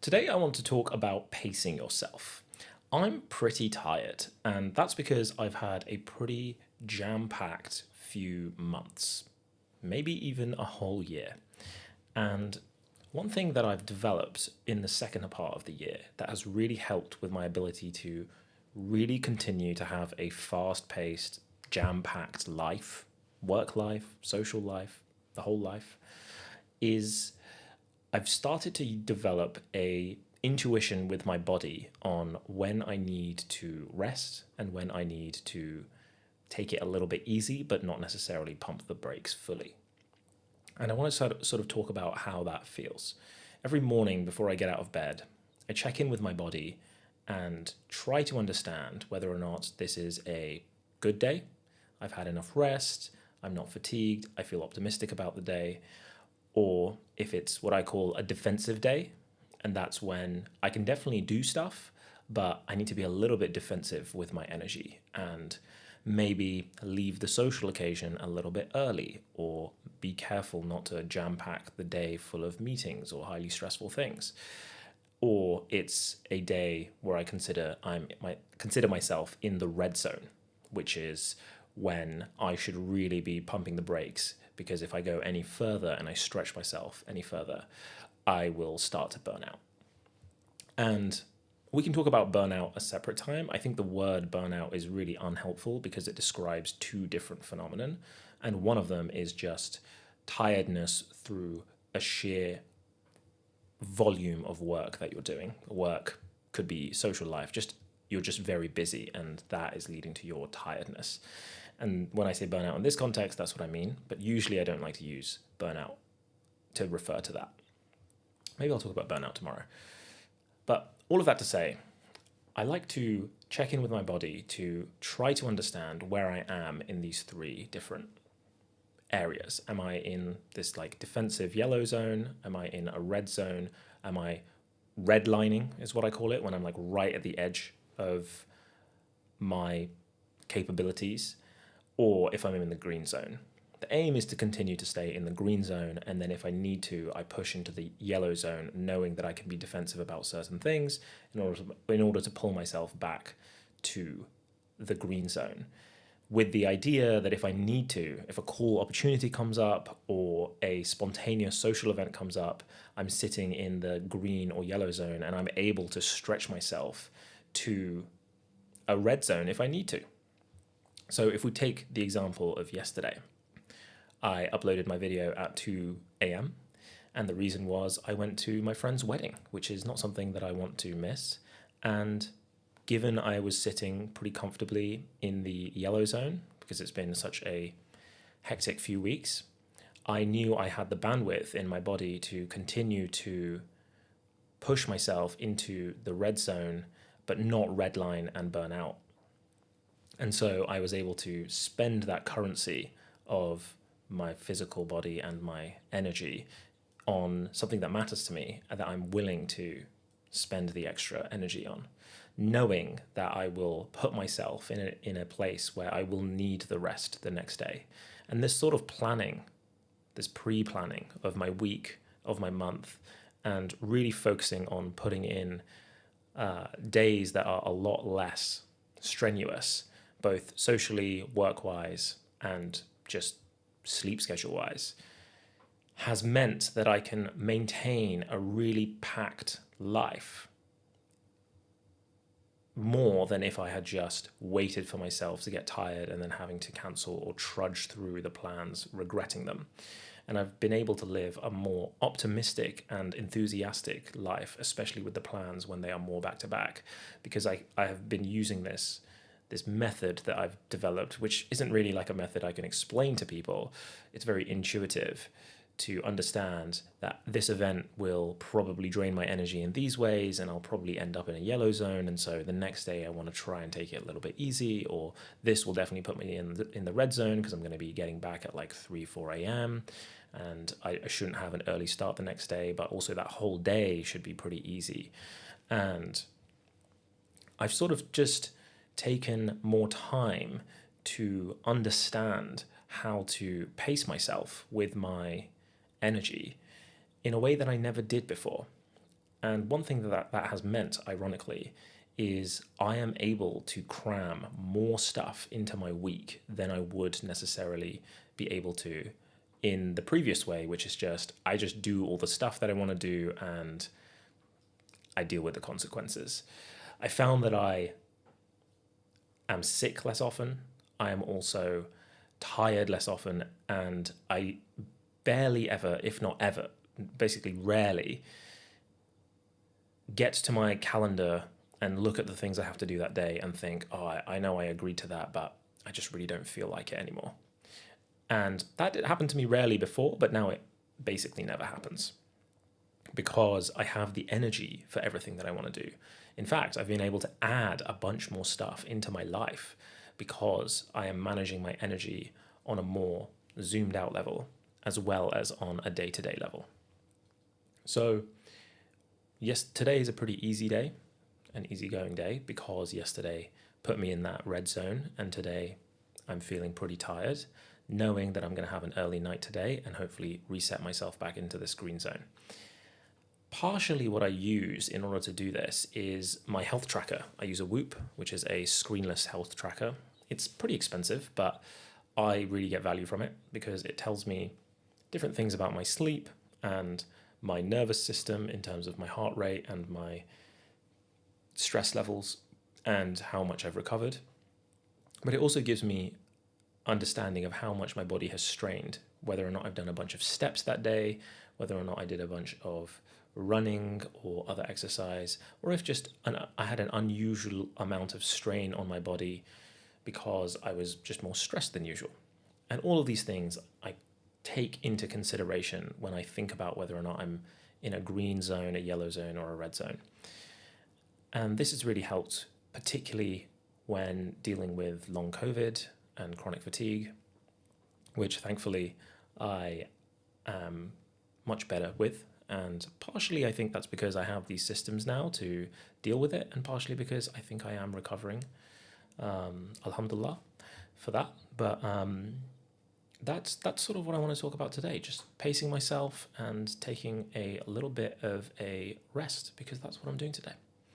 Today I want to talk about pacing yourself. I'm pretty tired, and that's because I've had a pretty jam-packed few months, maybe even a whole year. And one thing that I've developed in the second part of the year that has really helped with my ability to really continue to have a fast-paced, jam-packed life, work life, social life, the whole life, is I've started to develop a intuition with my body on when I need to rest and when I need to take it a little bit easy, but not necessarily pump the brakes fully. And I want to sort of talk about how that feels. Every morning before I get out of bed, I check in with my body and try to understand whether or not this is a good day. I've had enough rest, I'm not fatigued, I feel optimistic about the day, or if it's what I call a defensive day, and that's when I can definitely do stuff, but I need to be a little bit defensive with my energy and maybe leave the social occasion a little bit early or be careful not to jam pack the day full of meetings or highly stressful things. Or it's a day where I consider myself in the red zone, which is when I should really be pumping the brakes, because if I go any further and I stretch myself any further, I will start to burn out. And we can talk about burnout a separate time. I think the word burnout is really unhelpful because it describes two different phenomena, and one of them is just tiredness through a sheer volume of work that you're doing. Work could be social life, just you're just very busy, and that is leading to your tiredness. And when I say burnout in this context, that's what I mean. But usually I don't like to use burnout to refer to that. Maybe I'll talk about burnout tomorrow. But all of that to say, I like to check in with my body to try to understand where I am in these three different areas. Am I in this like defensive yellow zone? Am I in a red zone? Am I redlining is what I call it, when I'm like right at the edge of my capabilities, or if I'm in the green zone. The aim is to continue to stay in the green zone, and then if I need to, I push into the yellow zone, knowing that I can be defensive about certain things in order to pull myself back to the green zone. With the idea that if I need to, if a cool opportunity comes up or a spontaneous social event comes up, I'm sitting in the green or yellow zone and I'm able to stretch myself to a red zone if I need to. So if we take the example of yesterday, I uploaded my video at 2 a.m. and the reason was I went to my friend's wedding, which is not something that I want to miss. And given I was sitting pretty comfortably in the yellow zone, because it's been such a hectic few weeks, I knew I had the bandwidth in my body to continue to push myself into the red zone, but not redline and burn out. And so I was able to spend that currency of my physical body and my energy on something that matters to me and that I'm willing to spend the extra energy on, knowing that I will put myself in a place where I will need the rest the next day. And this sort of planning, this pre-planning of my week, of my month, and really focusing on putting in days that are a lot less strenuous, both socially, work-wise, and just sleep schedule-wise, has meant that I can maintain a really packed life more than if I had just waited for myself to get tired and then having to cancel or trudge through the plans, regretting them. And I've been able to live a more optimistic and enthusiastic life, especially with the plans when they are more back to back, because I have been using this method that I've developed, which isn't really like a method I can explain to people. It's very intuitive to understand that this event will probably drain my energy in these ways, and I'll probably end up in a yellow zone. And so the next day I want to try and take it a little bit easy, or this will definitely put me in the red zone because I'm going to be getting back at like 4 a.m. And I shouldn't have an early start the next day, but also that whole day should be pretty easy. And I've sort of just taken more time to understand how to pace myself with my energy in a way that I never did before. And one thing that has meant, ironically, is I am able to cram more stuff into my week than I would necessarily be able to in the previous way, which is just I just do all the stuff that I want to do and I deal with the consequences. I found that I am sick less often. I am also tired less often, and I barely ever, if not ever, basically rarely, get to my calendar and look at the things I have to do that day and think, oh, I know I agreed to that, but I just really don't feel like it anymore. And that happened to me rarely before, but now it basically never happens because I have the energy for everything that I want to do. In fact, I've been able to add a bunch more stuff into my life because I am managing my energy on a more zoomed out level as well as on a day-to-day level. So yes, today is a pretty easy day, an easygoing day, because yesterday put me in that red zone, and today I'm feeling pretty tired, knowing that I'm going to have an early night today and hopefully reset myself back into this green zone. Partially what I use in order to do this is my health tracker. I use a Whoop, which is a screenless health tracker. It's pretty expensive, but I really get value from it because it tells me different things about my sleep and my nervous system in terms of my heart rate and my stress levels and how much I've recovered. But it also gives me understanding of how much my body has strained, whether or not I've done a bunch of steps that day, whether or not I did a bunch of running or other exercise, or if just I had an unusual amount of strain on my body because I was just more stressed than usual. And all of these things I take into consideration when I think about whether or not I'm in a green zone, a yellow zone, or a red zone. And this has really helped, particularly when dealing with long COVID and chronic fatigue, which thankfully I am much better with. And partially I think that's because I have these systems now to deal with it, and partially because I think I am recovering. Alhamdulillah for that. But that's sort of what I want to talk about today, just pacing myself and taking a little bit of a rest, because that's what I'm doing today.